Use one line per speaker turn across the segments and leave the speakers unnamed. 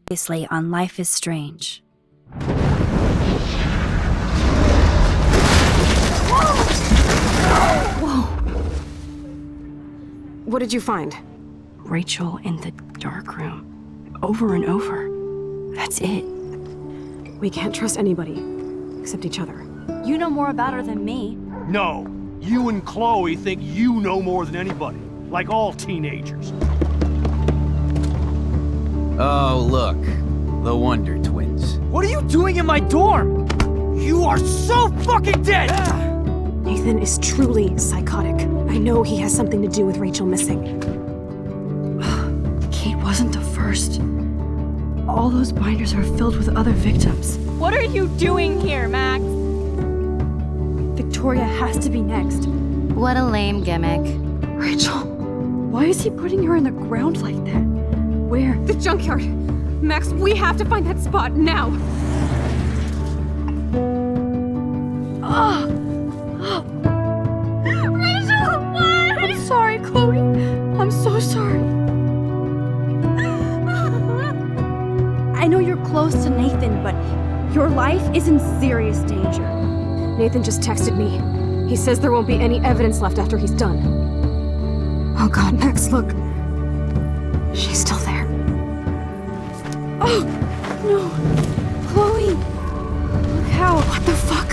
Previously on Life is Strange.
Whoa! What did you find?
Rachel in the dark room. Over and over. That's it.
We can't trust anybody, except each other.
You know more about her than me.
No. You and Chloe think you know more than anybody. Like all teenagers.
Oh, look. The Wonder Twins.
What are you doing in my dorm? You are so fucking dead!
Nathan is truly psychotic. I know he has something to do with Rachel missing.
Kate wasn't the first. All those binders are filled with other victims.
What are you doing here, Max?
Victoria has to be next.
What a lame gimmick.
Rachel, why is he putting her in the ground like that? Where?
The junkyard! Max, we have to find that spot now!
Rachel, what? I'm sorry, Chloe. I'm so sorry. I know you're close to Nathan, but your life is in serious danger.
Nathan just texted me. He says there won't be any evidence left after he's done. Oh god, Max, look. She's still there.
Oh, no. Chloe. Look how.
What the fuck?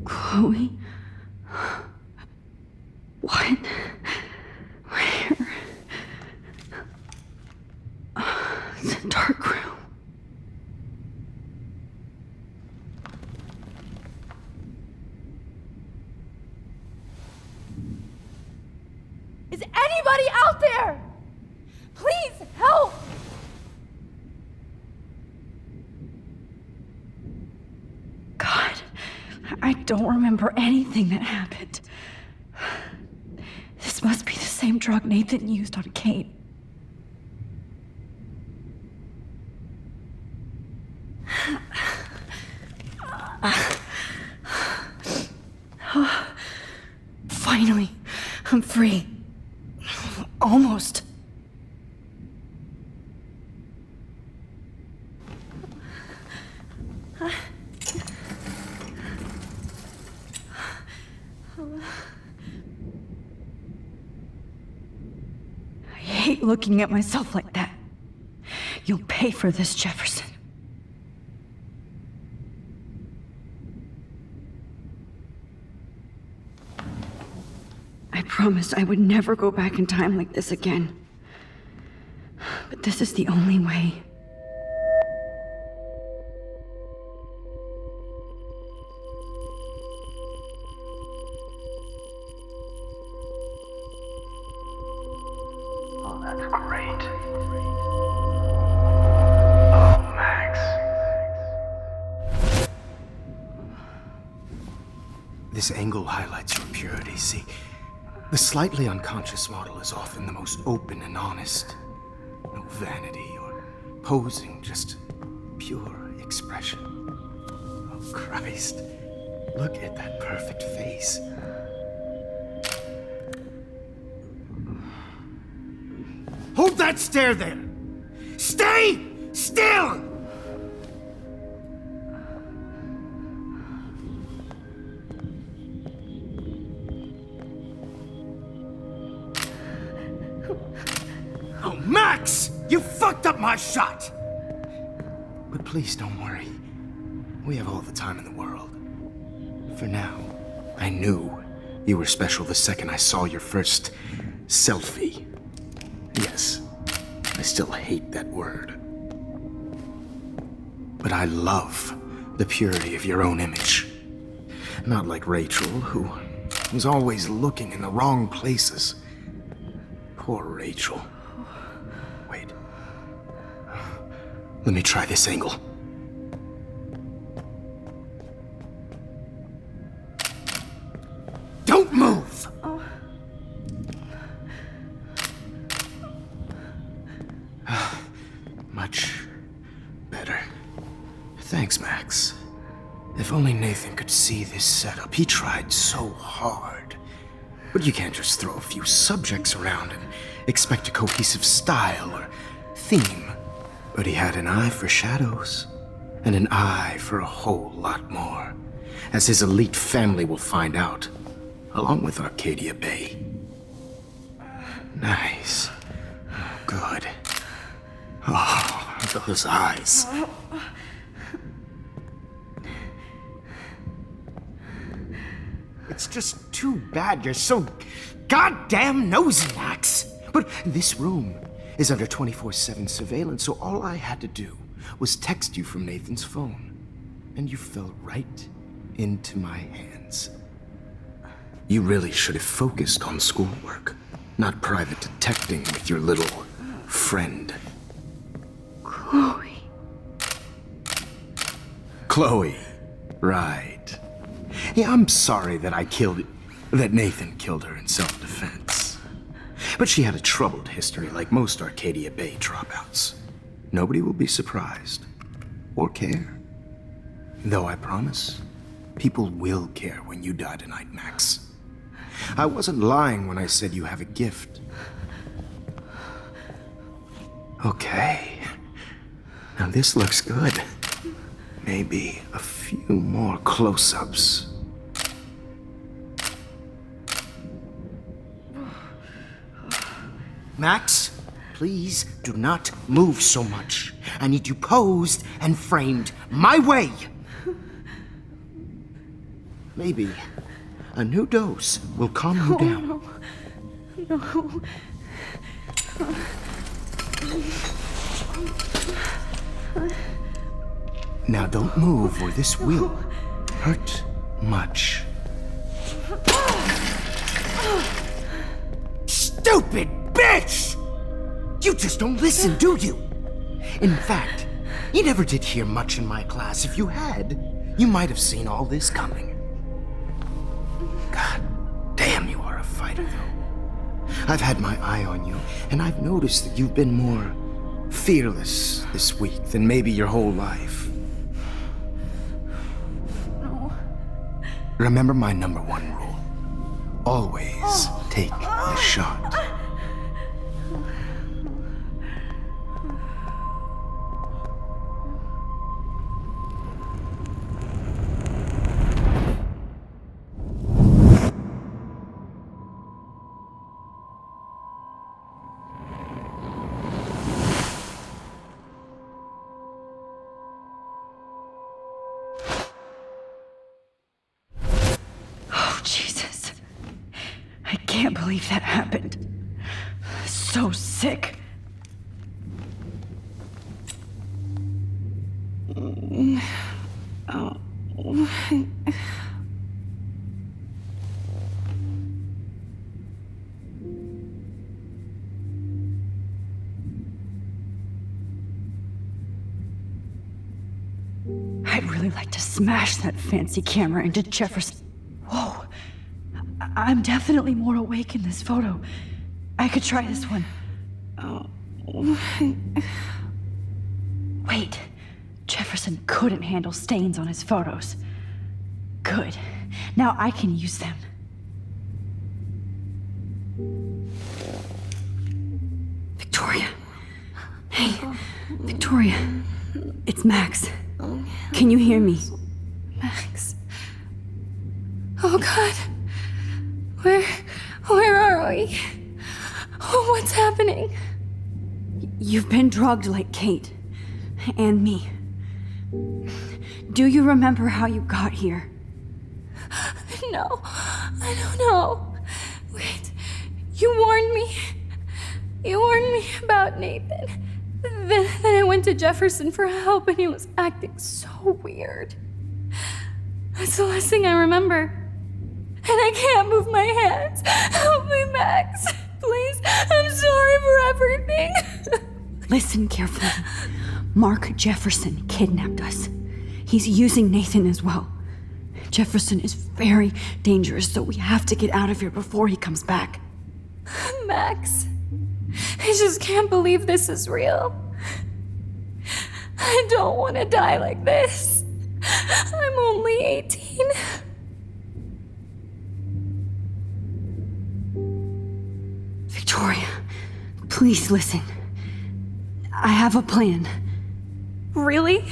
Chloe? What? Where? The dark room.
Is anybody out there? Please help!
God, I don't remember anything that happened. This must be the same drug Nathan used on Kate. Finally, I'm free. Almost. hate looking at myself like that. You'll pay for this, Jefferson. I promised I would never go back in time like this again. But this is the only way.
Oh, that's great. Oh, Max.
This angle highlights your purity, see? The slightly unconscious model is often the most open and honest. No vanity or posing, just pure expression. Oh, Christ. Look at that perfect face. Hold that stare there! Stay still! Oh, Max! You fucked up my shot! But please don't worry. We have all the time in the world. For now, I knew you were special the second I saw your first selfie. Yes, I still hate that word. But I love the purity of your own image. Not like Rachel, who was always looking in the wrong places. Poor Rachel. Wait. Let me try this angle. Don't move! Much better. Thanks, Max. If only Nathan could see this setup. He tried so hard. But you can't just throw a few subjects around and expect a cohesive style or theme. But he had an eye for shadows, and an eye for a whole lot more, as his elite family will find out, along with Arcadia Bay. Nice. Good. Oh, those eyes. It's just too bad you're so goddamn nosy, Max. But this room is under 24/7 surveillance, so all I had to do was text you from Nathan's phone. And you fell right into my hands. You really should have focused on schoolwork, not private detecting with your little friend.
Chloe.
Chloe, right. Yeah, I'm sorry that that Nathan killed her in self-defense. But she had a troubled history like most Arcadia Bay dropouts. Nobody will be surprised or care. Though I promise, people will care when you die tonight, Max. I wasn't lying when I said you have a gift. Okay. Now this looks good. Maybe a few more close-ups. Max, please do not move so much. I need you posed and framed my way. Maybe a new dose will calm you down.
No.
Now don't move or this will hurt much. Stupid bitch! You just don't listen, do you? In fact, you never did hear much in my class. If you had, you might have seen all this coming. God damn, you are a fighter, though. I've had my eye on you, and I've noticed that you've been more fearless this week than maybe your whole life.
No.
Remember my #1 rule. Always take the shot.
I can't believe that happened. So sick. I'd really like to smash that fancy camera into Jefferson. Whoa. I'm definitely more awake in this photo. I could try this one. Wait. Jefferson couldn't handle stains on his photos. Good. Now I can use them. Victoria. Hey, Victoria. It's Max. Can you hear me?
Max. Oh God. Where are we? Oh, what's happening?
You've been drugged like Kate. And me. Do you remember how you got here?
No, I don't know. Wait, you warned me. You warned me about Nathan. Then I went to Jefferson for help and he was acting so weird. That's the last thing I remember. And I can't move my hands. Help me, Max. Please, I'm sorry for everything.
Listen carefully. Mark Jefferson kidnapped us. He's using Nathan as well. Jefferson is very dangerous, so we have to get out of here before he comes back.
Max, I just can't believe this is real. I don't want to die like this. I'm only 18.
Victoria, please listen. I have a plan.
Really?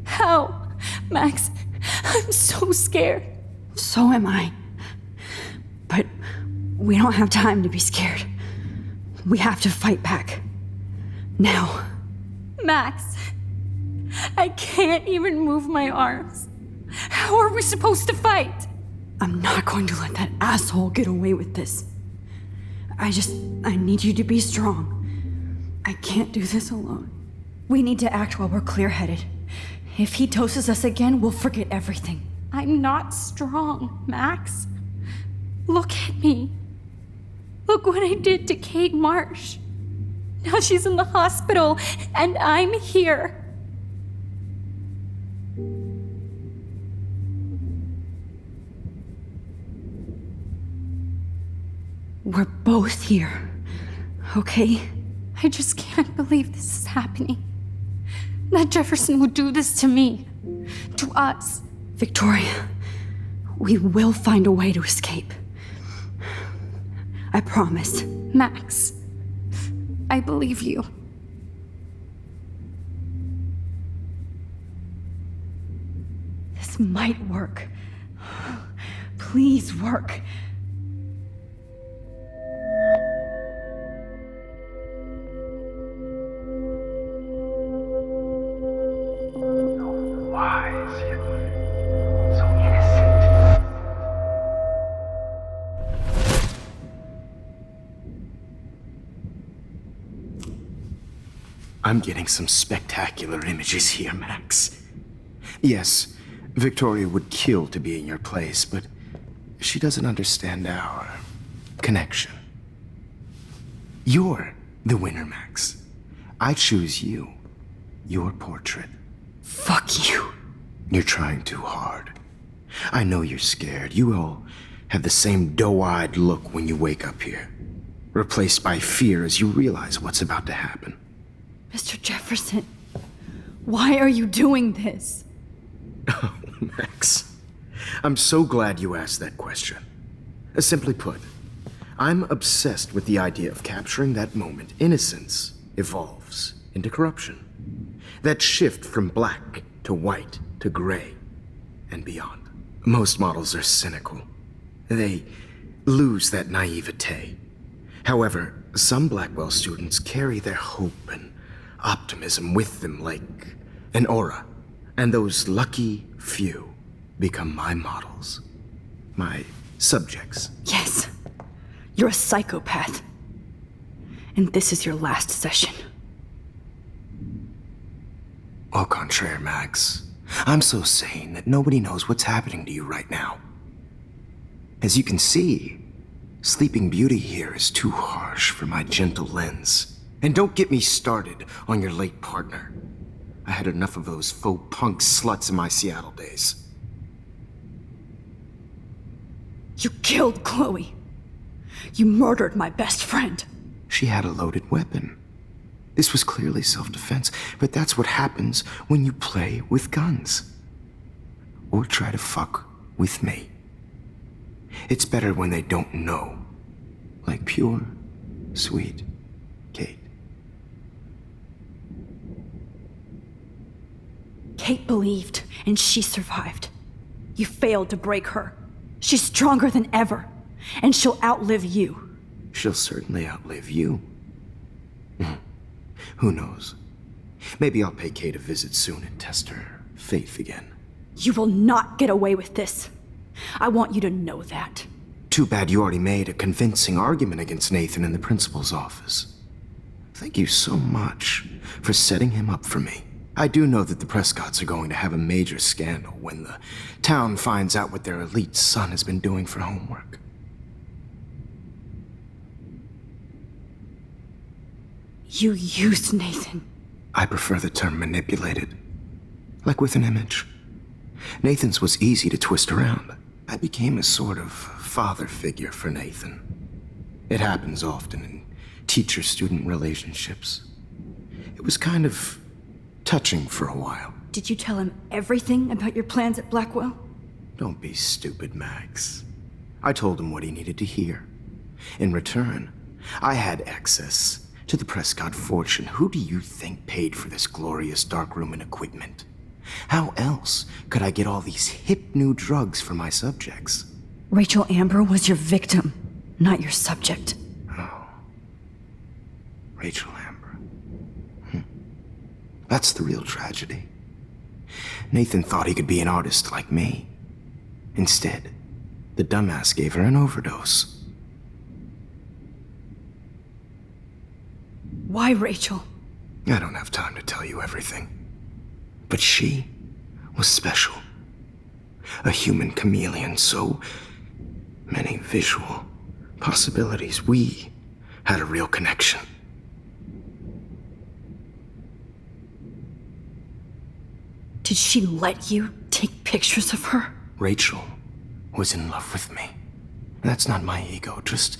How? Max, I'm so scared.
So am I. But we don't have time to be scared. We have to fight back. Now.
Max, I can't even move my arms. How are we supposed to fight?
I'm not going to let that asshole get away with this. I need you to be strong. I can't do this alone. We need to act while we're clear-headed. If he doses us again, we'll forget everything.
I'm not strong, Max. Look at me. Look what I did to Kate Marsh. Now she's in the hospital, and I'm here.
We're both here, okay?
I just can't believe this is happening. That Jefferson would do this to me. To us.
Victoria, we will find a way to escape. I promise.
Max, I believe you.
This might work. Please work.
Wise yet so innocent.
I'm getting some spectacular images here, Max. Yes, Victoria would kill to be in your place, but she doesn't understand our connection. You're the winner, Max. I choose you. Your portrait.
Fuck you.
You're trying too hard. I know you're scared. You all have the same doe-eyed look when you wake up here, replaced by fear as you realize what's about to happen.
Mr. Jefferson, why are you doing this?
Oh, Max. I'm so glad you asked that question. Simply put, I'm obsessed with the idea of capturing that moment innocence evolves into corruption. That shift from black to white to gray and beyond. Most models are cynical. They lose that naivete. However, some Blackwell students carry their hope and optimism with them like an aura. And those lucky few become my models. My subjects.
Yes, You're a psychopath. And this is your last session.
Au contraire, Max. I'm so sane that nobody knows what's happening to you right now. As you can see, Sleeping Beauty here is too harsh for my gentle lens. And don't get me started on your late partner. I had enough of those faux punk sluts in my Seattle days.
You killed Chloe. You murdered my best friend.
She had a loaded weapon. This was clearly self-defense, but that's what happens when you play with guns. Or try to fuck with me. It's better when they don't know. Like pure, sweet Kate.
Kate believed, and she survived. You failed to break her. She's stronger than ever, and she'll outlive you.
She'll certainly outlive you. Who knows? Maybe I'll pay Kate a visit soon and test her faith again.
You will not get away with this. I want you to know that.
Too bad you already made a convincing argument against Nathan in the principal's office. Thank you so much for setting him up for me. I do know that the Prescotts are going to have a major scandal when the town finds out what their elite son has been doing for homework.
You used Nathan.
I prefer the term manipulated. Like with an image. Nathan's was easy to twist around. I became a sort of father figure for Nathan. It happens often in teacher-student relationships. It was kind of touching for a while.
Did you tell him everything about your plans at Blackwell?
Don't be stupid, Max. I told him what he needed to hear. In return, I had access to the Prescott fortune. Who do you think paid for this glorious darkroom and equipment? How else could I get all these hip new drugs for my subjects?
Rachel Amber was your victim, not your subject.
Oh. Rachel Amber. That's the real tragedy. Nathan thought he could be an artist like me. Instead, the dumbass gave her an overdose.
Why Rachel?
I don't have time to tell you everything. But she was special. A human chameleon, so many visual possibilities. We had a real connection.
Did she let you take pictures of her?
Rachel was in love with me. That's not my ego. Just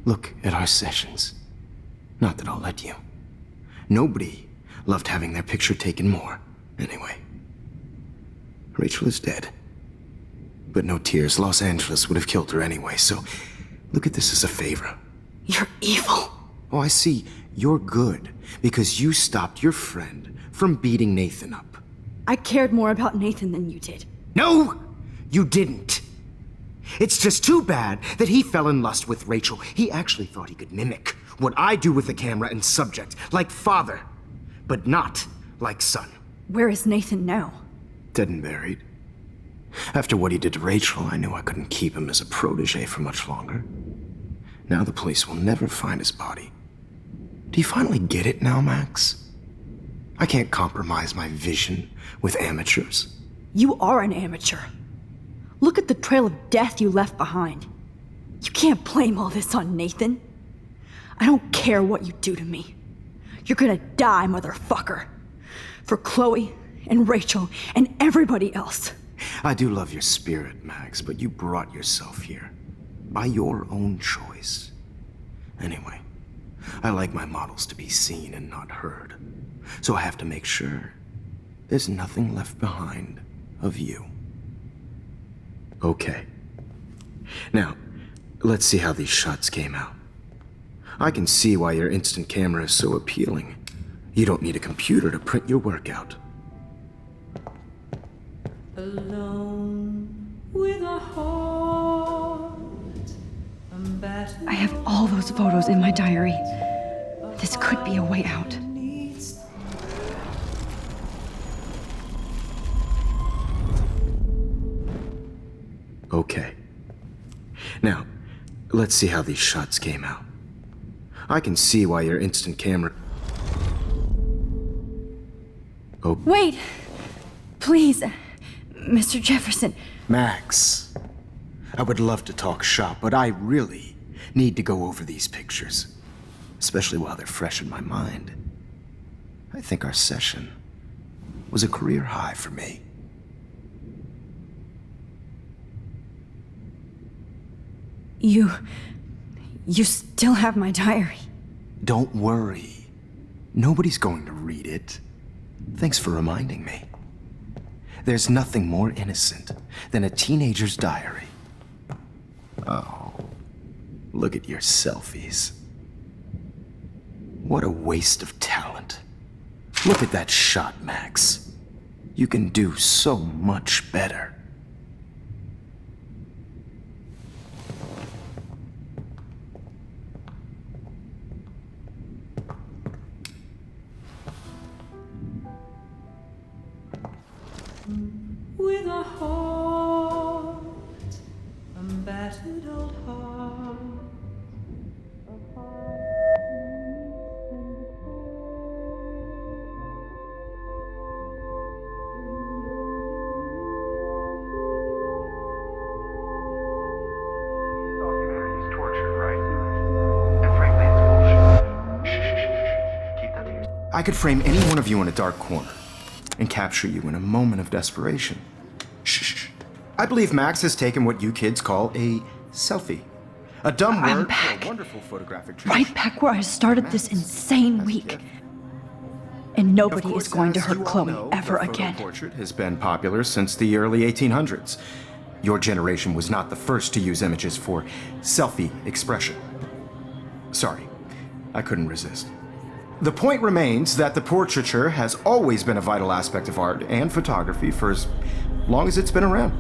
look at our sessions. Not that I'll let you. Nobody loved having their picture taken more. Anyway, Rachel is dead. But no tears. Los Angeles would have killed her anyway, so look at this as a favor.
You're evil.
Oh, I see. You're good because you stopped your friend from beating Nathan up.
I cared more about Nathan than you did.
No, you didn't. It's just too bad that he fell in lust with Rachel. He actually thought he could mimic what I do with the camera and subject, like father, but not like son.
Where is Nathan now?
Dead and buried. After what he did to Rachel, I knew I couldn't keep him as a protege for much longer. Now the police will never find his body. Do you finally get it now, Max? I can't compromise my vision with amateurs.
You are an amateur. Look at the trail of death you left behind. You can't blame all this on Nathan. I don't care what you do to me. You're gonna die, motherfucker. For Chloe and Rachel and everybody else.
I do love your spirit, Max, but you brought yourself here. By your own choice. Anyway, I like my models to be seen and not heard. So I have to make sure there's nothing left behind of you. Okay. Now, let's see how these shots came out. I can see why your instant camera is so appealing. You don't need a computer to print your work out.
Alone with a heart,
I have all those photos in my diary. This could be a way out.
Okay. Now, Let's see how these shots came out. I can see why your instant camera... Oh,
Wait! Please, Mr. Jefferson.
Max. I would love to talk shop, but I really need to go over these pictures. Especially while they're fresh in my mind. I think our session was a career high for me.
You still have my diary.
Don't worry. Nobody's going to read it. Thanks for reminding me. There's nothing more innocent than a teenager's diary. Oh, look at your selfies. What a waste of talent. Look at that shot, Max. You can do so much better.
With a heart, a battered old heart.
Humanity's torture, right? And frankly, it's bullshit. Shh. Keep that to yourself.
I could frame any one of you in a dark corner and capture you in a moment of desperation. Shh. I believe Max has taken what you kids call a selfie. A dumb
I'm
word
back.
for a wonderful photographic tradition.
Right back where I started this insane week. And nobody is going to hurt Chloe ever again.
Portrait has been popular since the early 1800s. Your generation was not the first to use images for selfie expression. Sorry, I couldn't resist. The point remains that the portraiture has always been a vital aspect of art and photography for as long as it's been around.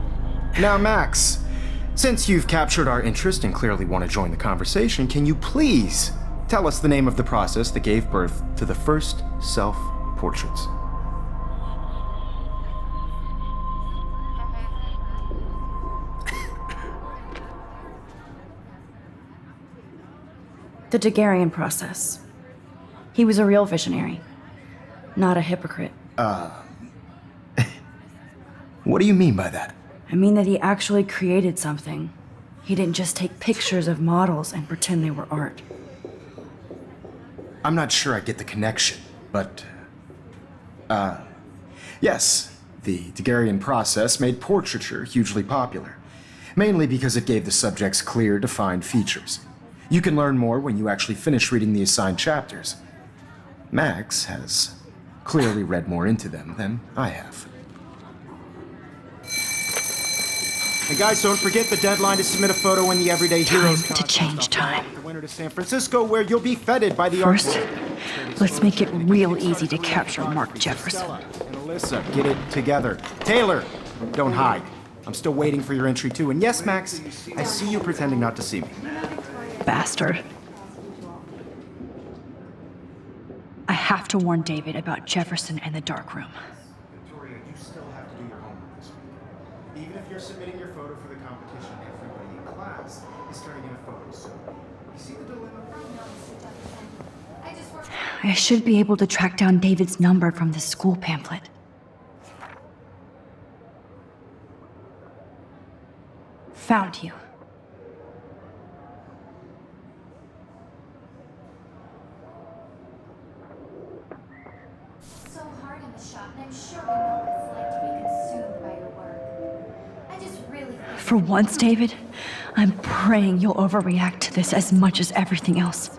Now, Max, since you've captured our interest and clearly want to join the conversation, can you please tell us the name of the process that gave birth to the first self-portraits?
The Daguerrean process. He was a real visionary, not a hypocrite.
What do you mean by that?
I mean that he actually created something. He didn't just take pictures of models and pretend they were art.
I'm not sure I get the connection, but... yes, the Daguerrean process made portraiture hugely popular, mainly because it gave the subjects clear, defined features. You can learn more when you actually finish reading the assigned chapters. Max has clearly read more into them than I have. And guys, don't forget the deadline to submit a photo in the Everyday Heroes
Time to change time.
The winter to San Francisco, where you'll be feted by the
First,
art.
let's make it real easy to capture Mark Jefferson.
And Alyssa, get it together. Taylor, don't hide. I'm still waiting for your entry too. And yes, Max, I see you pretending not to see me.
Bastard. I have to warn David about Jefferson and the dark room.
Victoria, you still have to do your homework this week. Even if you're submitting your photo for the competition, everybody in class is turning in a photo. So, you see the dilemma?
I should be able to track down David's number from the school pamphlet. Found you.
So hard in the shop, and I'm sure you know what it's like to be consumed by your work. I just really...
For once, David, I'm praying you'll overreact to this as much as everything else.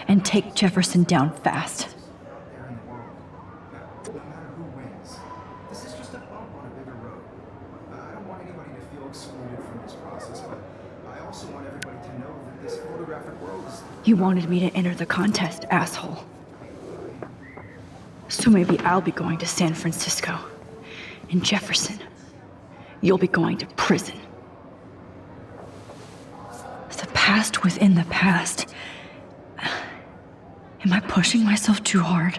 And take Jefferson down fast.
There in the world. No matter who wins, this is just a bump on a bigger road. I don't want anybody to feel excluded from this process, but I also want everybody to know that this photographic world is...
You wanted me to enter the contest, asshole. So maybe I'll be going to San Francisco. And Jefferson, you'll be going to prison. The past within the past. Am I pushing myself too hard?